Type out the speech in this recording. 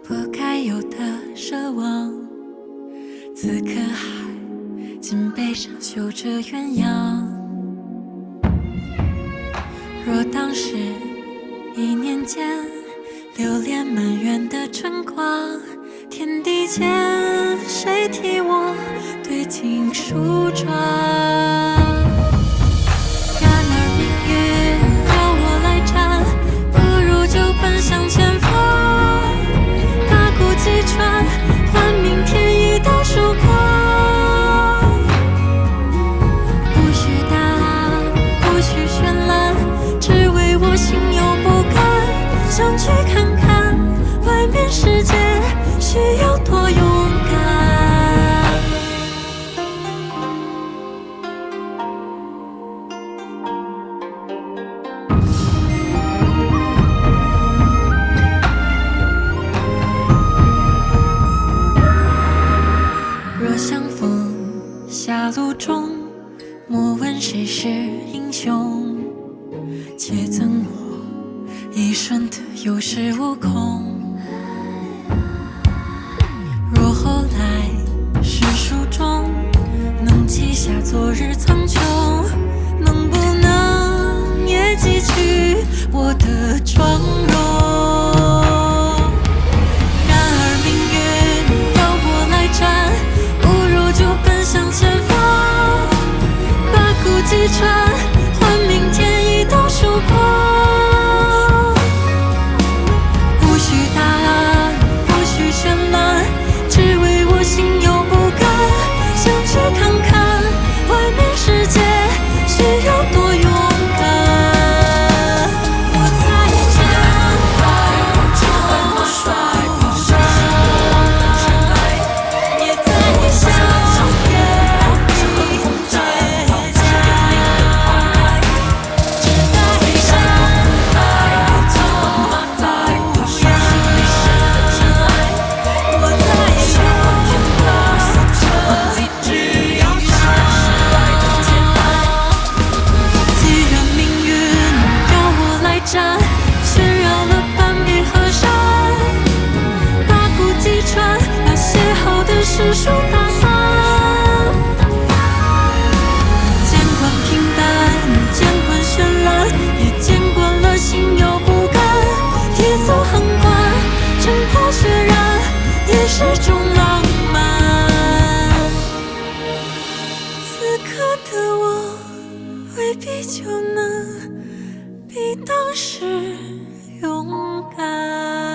不该有的奢望，此刻还仅背上绣着鸳鸯。若当时一念间，流连满园的春光，天地间谁替我对镜梳妆？然而命运要我来斩，不如就奔向前方，把古击穿，换明天一道曙光。不需答案，不需绚烂，只为我心有不甘，想去看看外面世界需要多勇敢。若相逢狭路中，莫问谁是英雄，且赠我一瞬的有恃无恐。若后来世书中能记下昨日苍穹，能不能也记取我的妆容？然而命运要我来斩，不如就奔向前方，把古击穿，换明天一道曙光。不需答案，不需绚烂，只为我心有不甘，想去看看外面世界需要多勇敢。我在前方也在向远地倔强，直到最深爱痛在不远。我在拥抱着只要既然命运要我来斩，喧扰了半壁河山，把古击穿，把写好的诗书打翻。见惯平淡，见惯绚烂，也见惯了心有不甘。铁足横贯，尘破血染，也是种浪漫。此刻的我未必就能比当时勇敢。